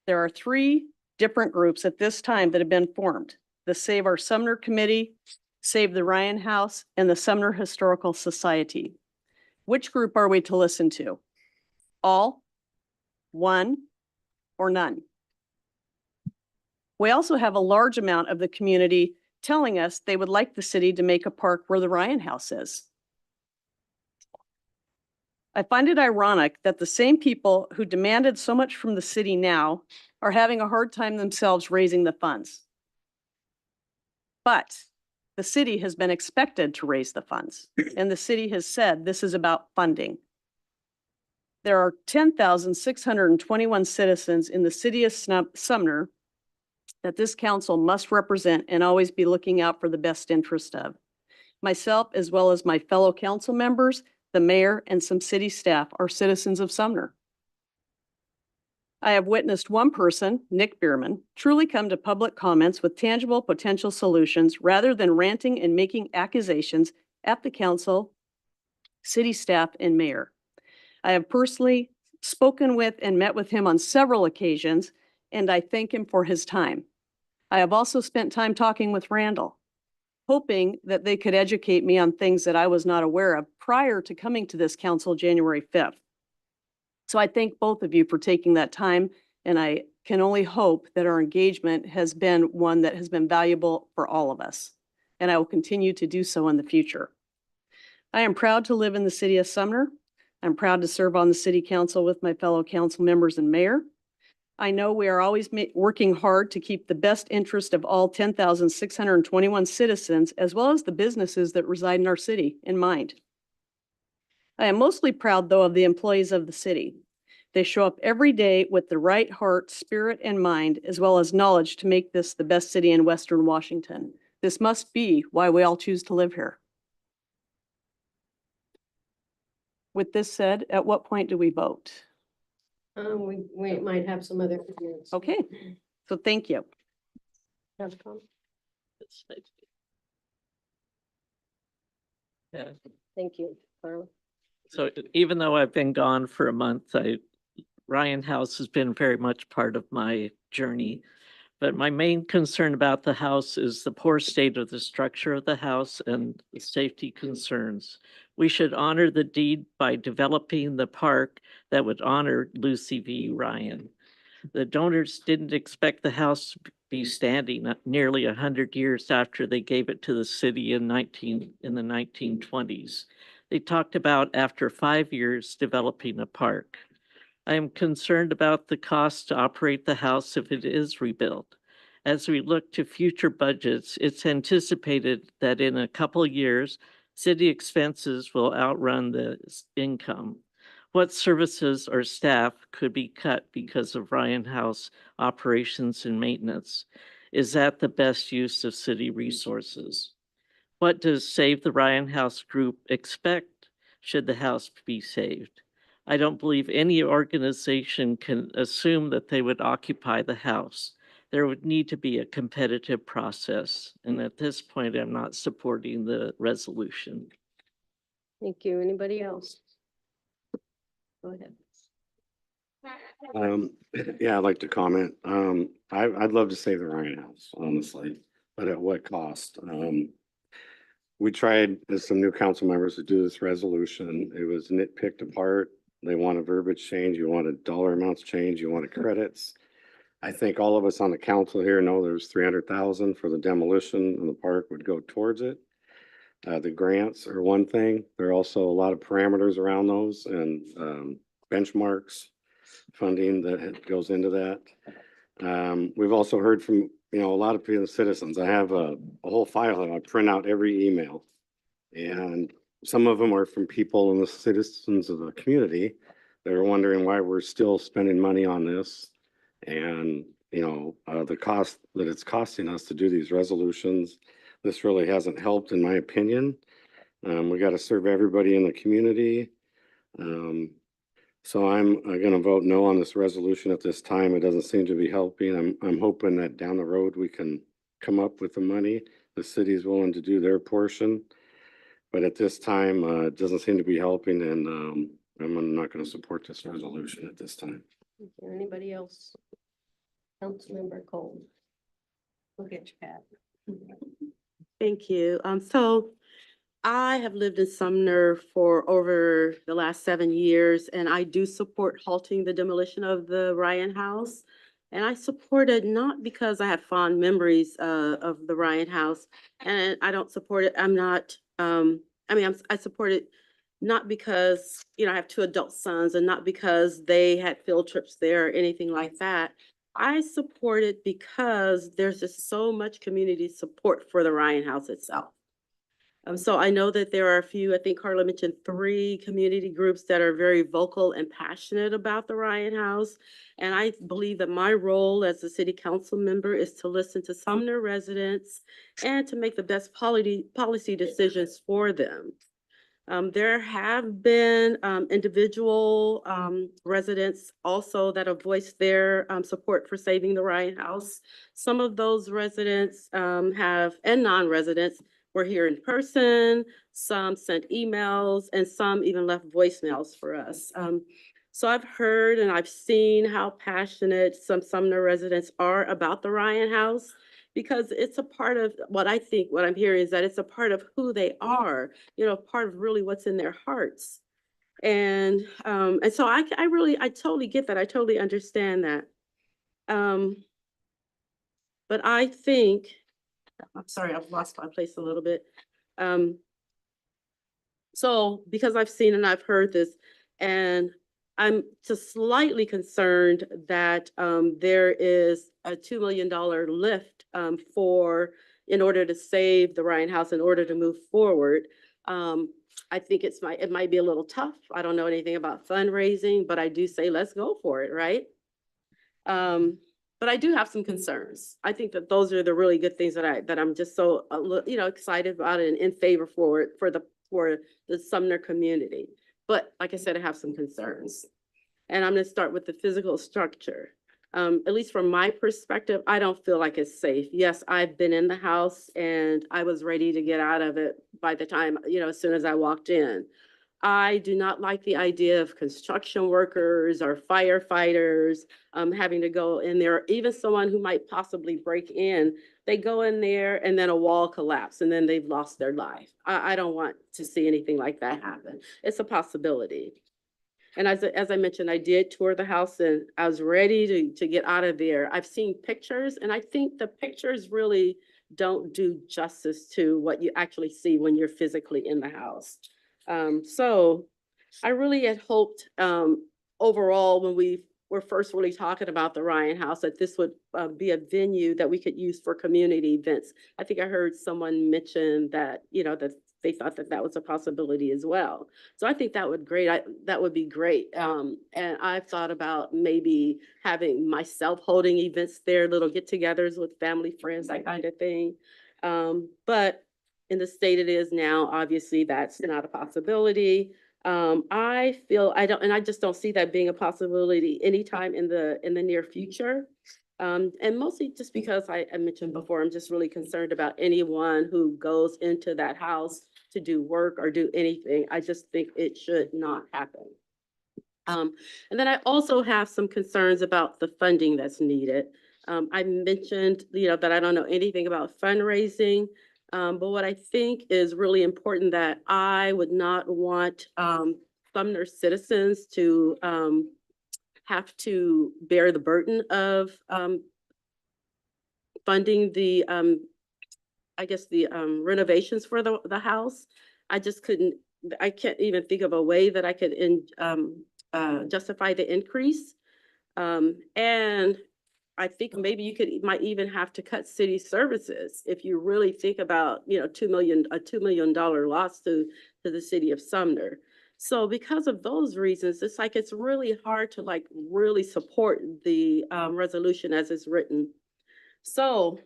Speaker 11: There are 3 different groups at this time that have been formed: the Save Our Sumner Committee, Save the Ryan House, and the Sumner Historical Society. Which group are we to listen to? All, one, or none? We also have a large amount of the community telling us they would like the city to make a park where the Ryan House is. I find it ironic that the same people who demanded so much from the city now are having a hard time themselves raising the funds. But the city has been expected to raise the funds, and the city has said this is about funding. There are 10,621 citizens in the city of Sumner that this council must represent and always be looking out for the best interest of myself, as well as my fellow council members, the mayor, and some city staff are citizens of Sumner. I have witnessed one person, Nick Bierman, truly come to public comments with tangible potential solutions rather than ranting and making accusations at the council, city staff, and mayor. I have personally spoken with and met with him on several occasions, and I thank him for his time. I have also spent time talking with Randall, hoping that they could educate me on things that I was not aware of prior to coming to this council January 5th. So I thank both of you for taking that time, and I can only hope that our engagement has been one that has been valuable for all of us, and I will continue to do so in the future. I am proud to live in the city of Sumner. I'm proud to serve on the city council with my fellow council members and mayor. I know we are always working hard to keep the best interest of all 10,621 citizens, as well as the businesses that reside in our city, in mind. I am mostly proud, though, of the employees of the city. They show up every day with the right heart, spirit, and mind, as well as knowledge to make this the best city in Western Washington. This must be why we all choose to live here. With this said, at what point do we vote?
Speaker 1: We might have some other comments.
Speaker 11: Okay, so thank you.
Speaker 1: Have a comment?
Speaker 15: Yeah.
Speaker 1: Thank you, Carla.
Speaker 15: So even though I've been gone for a month, Ryan House has been very much part of my journey. But my main concern about the house is the poor state of the structure of the house and the safety concerns. We should honor the deed by developing the park that would honor Lucy V. Ryan. The donors didn't expect the house to be standing nearly 100 years after they gave it to the city in the 1920s. They talked about after 5 years developing a park. I am concerned about the cost to operate the house if it is rebuilt. As we look to future budgets, it's anticipated that in a couple of years, city expenses will outrun the income. What services or staff could be cut because of Ryan House operations and maintenance? Is that the best use of city resources? What does Save the Ryan House group expect should the house be saved? I don't believe any organization can assume that they would occupy the house. There would need to be a competitive process. And at this point, I'm not supporting the resolution.
Speaker 1: Thank you. Anybody else? Go ahead.
Speaker 16: Yeah, I'd like to comment. I'd love to save the Ryan House, honestly, but at what cost? We tried as some new council members to do this resolution. It was nitpicked apart. They wanted verbiage change. You wanted dollar amounts change. You wanted credits. I think all of us on the council here know there's 300,000 for the demolition and the park would go towards it. The grants are one thing. There are also a lot of parameters around those and benchmarks, funding that goes into that. We've also heard from, a lot of people, citizens. I have a whole file and I print out every email. And some of them are from people and the citizens of the community that are wondering why we're still spending money on this. And, the cost that it's costing us to do these resolutions, this really hasn't helped in my opinion. We got to serve everybody in the community. So I'm going to vote no on this resolution at this time. It doesn't seem to be helping. I'm hoping that down the road we can come up with the money. The city's willing to do their portion. But at this time, it doesn't seem to be helping, and I'm not going to support this resolution at this time.
Speaker 1: Is there anybody else? Councilmember Cole. Look at your hat.
Speaker 5: Thank you. So I have lived in Sumner for over the last 7 years, and I do support halting the demolition of the Ryan House. And I support it not because I have fond memories of the Ryan House, and I don't support it. I support it not because, I have 2 adult sons and not because they had field trips there or anything like that. I support it because there's just so much community support for the Ryan House itself. So I know that there are a few, I think Carla mentioned 3 community groups that are very vocal and passionate about the Ryan House. And I believe that my role as a city council member is to listen to Sumner residents and to make the best policy decisions for them. There have been individual residents also that have voiced their support for saving the Ryan House. Some of those residents and non-residents were here in person, some sent emails, and some even left voicemails for us. So I've heard and I've seen how passionate some Sumner residents are about the Ryan House, because it's a part of what I'm hearing is that it's a part of who they are, part of really what's in their hearts. And so I totally get that. I totally understand that. But I think, I'm sorry, I've lost my place a little bit. So because I've seen and I've heard this, and I'm just slightly concerned that there is a $2 million lift in order to save the Ryan House, in order to move forward. I think it might be a little tough. I don't know anything about fundraising, but I do say, let's go for it, right? But I do have some concerns. I think that those are the really good things that I'm just so, excited about and in favor for the Sumner community. But like I said, I have some concerns. And I'm gonna start with the physical structure. At least from my perspective, I don't feel like it's safe. Yes, I've been in the house and I was ready to get out of it by the time, as soon as I walked in. I do not like the idea of construction workers or firefighters having to go in there, even someone who might possibly break in. They go in there and then a wall collapse and then they've lost their life. I don't want to see anything like that happen. It's a possibility. And as I mentioned, I did tour the house and I was ready to get out of there. I've seen pictures and I think the pictures really don't do justice to what you actually see when you're physically in the house. So I really had hoped overall, when we were first really talking about the Ryan House, that this would be a venue that we could use for community events. I think I heard someone mention that, that they thought that was a possibility as well. So I think that would be great. And I've thought about maybe having myself holding events there, little get-togethers with family, friends, that kind of thing. But in the state it is now, obviously that's not a possibility. I just don't see that being a possibility anytime in the near future. And mostly just because I mentioned before, I'm just really concerned about anyone who goes into that house to do work or do anything. I just think it should not happen. And then I also have some concerns about the funding that's needed. I mentioned, that I don't know anything about fundraising. But what I think is really important, that I would not want Sumner citizens to have to bear the burden of funding the renovations for the house. I can't even think of a way that I could justify the increase. And I think maybe you might even have to cut city services if you really think about, a $2 million loss to the city of Sumner. So because of those reasons, it's really hard to really support the resolution as it's written. So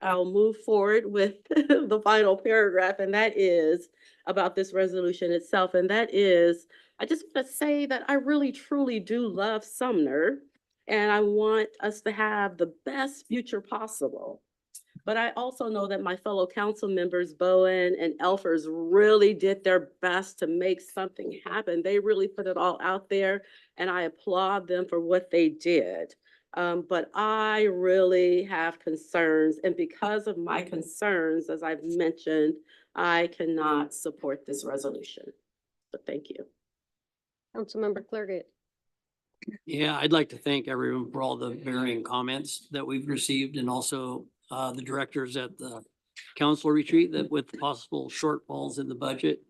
Speaker 5: I'll move forward with the final paragraph, and that is about this resolution itself. And that is, I just want to say that I really, truly do love Sumner. And I want us to have the best future possible. But I also know that my fellow council members, Bowen and Elfers, really did their best to make something happen. They really put it all out there, and I applaud them for what they did. But I really have concerns, and because of my concerns, as I've mentioned, I cannot support this resolution. So thank you.
Speaker 1: Councilmember Clerget.
Speaker 17: Yeah, I'd like to thank everyone for all the varying comments that we've received, and also the directors at the council retreat that with possible shortfalls in the budget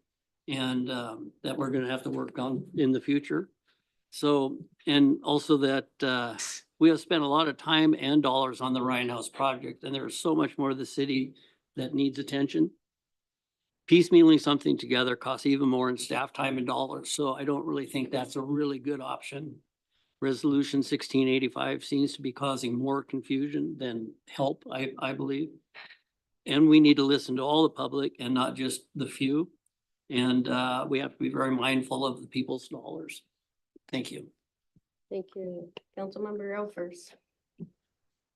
Speaker 17: and that we're gonna have to work on in the future. So, and also that we have spent a lot of time and dollars on the Ryan House project, and there's so much more of the city that needs attention. piecemealing something together costs even more in staff time and dollars. So I don't really think that's a really good option. Resolution 1685 seems to be causing more confusion than help, I believe. And we need to listen to all the public and not just the few. And we have to be very mindful of the people's dollars. Thank you.
Speaker 1: Thank you. Councilmember Elfers.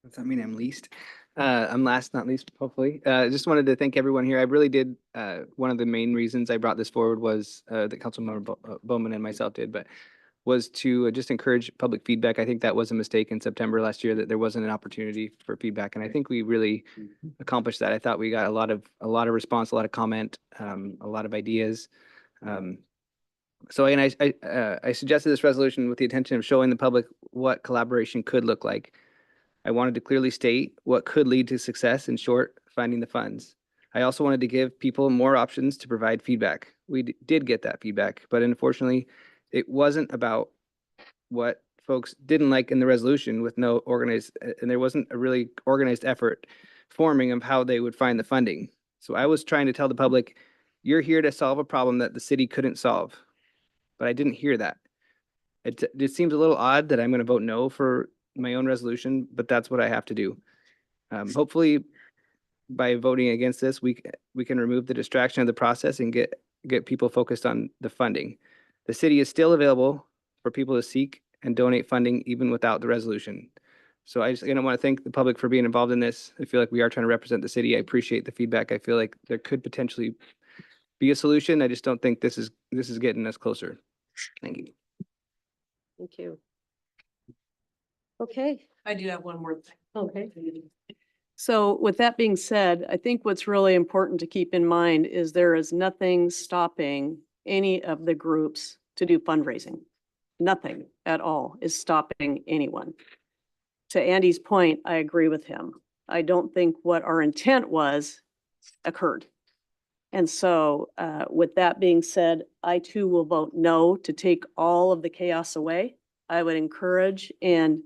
Speaker 7: Does that mean I'm least? I'm last, not least, hopefully. Just wanted to thank everyone here. I really did, one of the main reasons I brought this forward was, that Councilmember Bowman and myself did, but was to just encourage public feedback. I think that was a mistake in September last year that there wasn't an opportunity for feedback. And I think we really accomplished that. I thought we got a lot of response, a lot of comment, a lot of ideas. So, and I suggested this resolution with the intention of showing the public what collaboration could look like. I wanted to clearly state what could lead to success, in short, finding the funds. I also wanted to give people more options to provide feedback. We did get that feedback, but unfortunately, it wasn't about what folks didn't like in the resolution with no organized, and there wasn't a really organized effort forming of how they would find the funding. So I was trying to tell the public, you're here to solve a problem that the city couldn't solve. But I didn't hear that. It seems a little odd that I'm going to vote no for my own resolution, but that's what I have to do. Hopefully, by voting against this, we can remove the distraction of the process and get people focused on the funding. The city is still available for people to seek and donate funding even without the resolution. So I just want to thank the public for being involved in this. I feel like we are trying to represent the city. I appreciate the feedback. I feel like there could potentially be a solution. I just don't think this is getting us closer. Thank you.
Speaker 1: Thank you. Okay.
Speaker 11: I do have one more thing.
Speaker 1: Okay.
Speaker 11: So with that being said, I think what's really important to keep in mind is there is nothing stopping any of the groups to do fundraising. Nothing at all is stopping anyone. To Andy's point, I agree with him. I don't think what our intent was occurred. And so with that being said, I too will vote no to take all of the chaos away. I would encourage and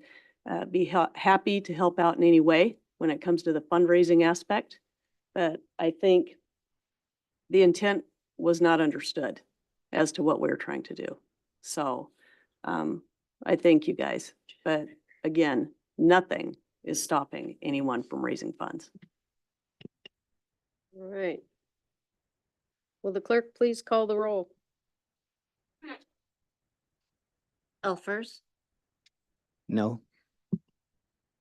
Speaker 11: be happy to help out in any way when it comes to the fundraising aspect. But I think the intent was not understood as to what we were trying to do. So I thank you guys. But again, nothing is stopping anyone from raising funds.
Speaker 1: All right. Will the clerk please call the roll?
Speaker 4: Elfers,
Speaker 7: No.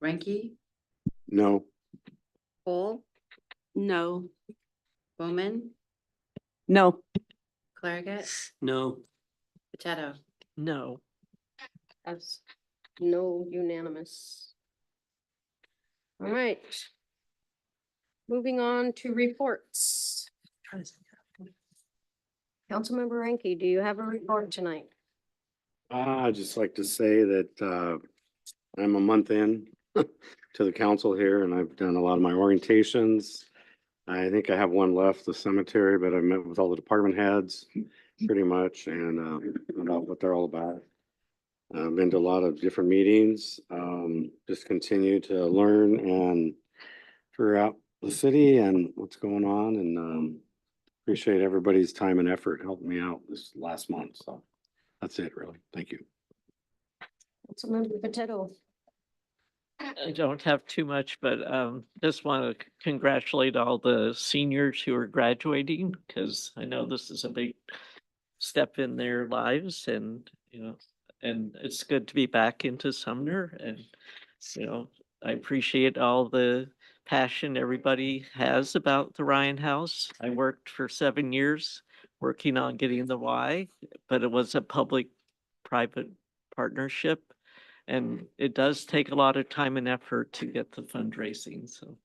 Speaker 4: Ranky,
Speaker 16: No.
Speaker 4: Cole,
Speaker 5: No.
Speaker 4: Bowman,
Speaker 11: No.
Speaker 4: Clarigat,
Speaker 17: No.
Speaker 4: Potato.
Speaker 15: No.
Speaker 1: As no, unanimous. All right. Moving on to reports. Councilmember Ranky, do you have a report tonight?
Speaker 16: I'd just like to say that I'm a month in to the council here and I've done a lot of my orientations. I think I have one left, the cemetery, but I met with all the department heads pretty much and about what they're all about. I've been to a lot of different meetings, just continue to learn and figure out the city and what's going on and appreciate everybody's time and effort helping me out this last month. So that's it really. Thank you.
Speaker 1: Councilmember Potato.
Speaker 15: I don't have too much, but just want to congratulate all the seniors who are graduating because I know this is a big step in their lives and, and it's good to be back into Sumner and, I appreciate all the passion everybody has about the Ryan House. I worked for 7 years working on getting the Y, but it was a public-private partnership. And it does take a lot of time and effort to get the fundraising, so.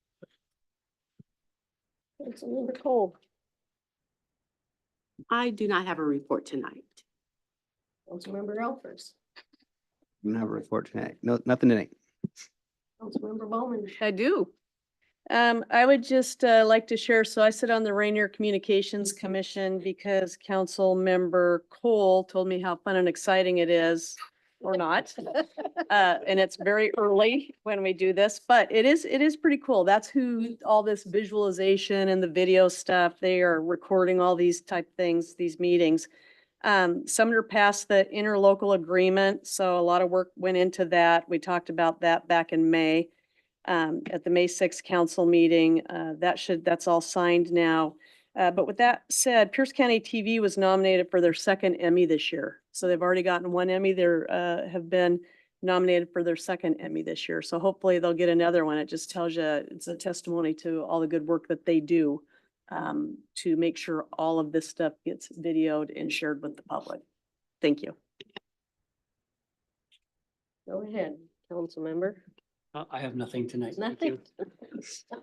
Speaker 1: Councilmember Cole.
Speaker 5: I do not have a report tonight.
Speaker 1: Councilmember Elfers.
Speaker 7: I don't have a report tonight. No, nothing tonight.
Speaker 1: Councilmember Bowman.
Speaker 11: I do. I would just like to share, so I sit on the Rainier Communications Commission because Council Member Cole told me how fun and exciting it is or not. And it's very early when we do this, but it is pretty cool. That's who all this visualization and the video stuff, they are recording all these type things, these meetings. Sumner passed the interlocal agreement, so a lot of work went into that. We talked about that back in May. At the May 6th council meeting, that's all signed now. But with that said, Pierce County TV was nominated for their second Emmy this year. So they've already gotten one Emmy. They're, have been nominated for their second Emmy this year. So hopefully they'll get another one. It just tells you, it's a testimony to all the good work that they do to make sure all of this stuff gets videoed and shared with the public. Thank you.
Speaker 1: Go ahead, council member.
Speaker 17: I have nothing tonight. Thank you.
Speaker 1: Nothing.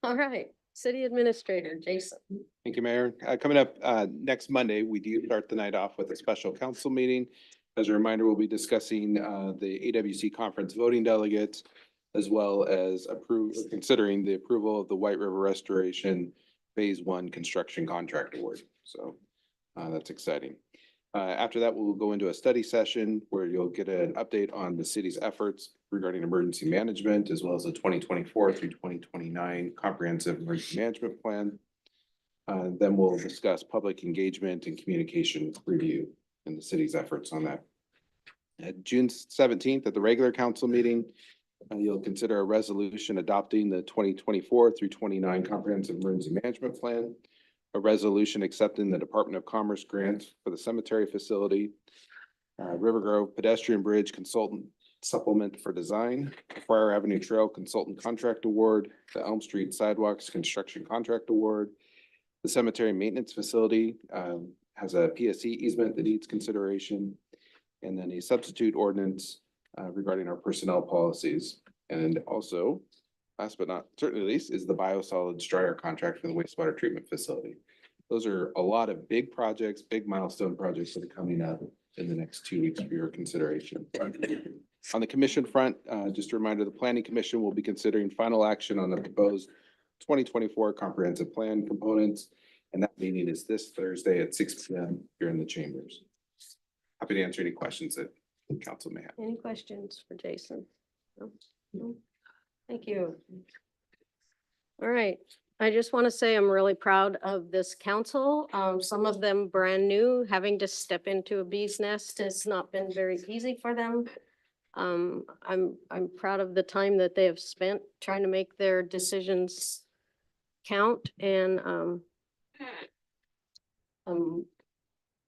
Speaker 1: All right, city administrator, Jason.
Speaker 10: Thank you, Mayor. Coming up next Monday, we do start the night off with a special council meeting. As a reminder, we'll be discussing the AWC conference voting delegates, as well as considering the approval of the White River Restoration Phase 1 construction contract award. So that's exciting. After that, we'll go into a study session where you'll get an update on the city's efforts regarding emergency management, as well as the 2024 through 2029 comprehensive emergency management plan. Then we'll discuss public engagement and communication review and the city's efforts on that. At June 17th, at the regular council meeting, you'll consider a resolution adopting the 2024 through 29 comprehensive emergency management plan, a resolution accepting the Department of Commerce grant for the cemetery facility, River Grove pedestrian bridge consultant supplement for design, Friar Avenue Trail consultant contract award, the Elm Street sidewalks construction contract award. The cemetery maintenance facility has a PSC easement that needs consideration, and then a substitute ordinance regarding our personnel policies. And also, last but not certainly least, is the biosolids dryer contract for the wastewater treatment facility. Those are a lot of big projects, big milestone projects that are coming up in the next 2 weeks for your consideration. On the commission front, just a reminder, the Planning Commission will be considering final action on the proposed 2024 comprehensive plan components. And that meeting is this Thursday at 6 p.m. here in the chambers. Happy to answer any questions that council may have.
Speaker 1: Any questions for Jason? No? No? Thank you. All right, I just want to say I'm really proud of this council. Some of them brand new, having to step into a bee's nest has not been very easy for them. I'm proud of the time that they have spent trying to make their decisions count, and I'm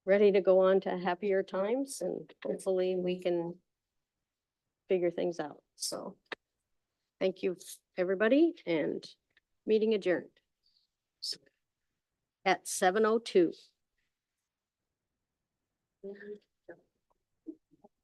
Speaker 1: ready to go on to happier times, and hopefully we can figure things out. So thank you, everybody, and meeting adjourned at 7:02.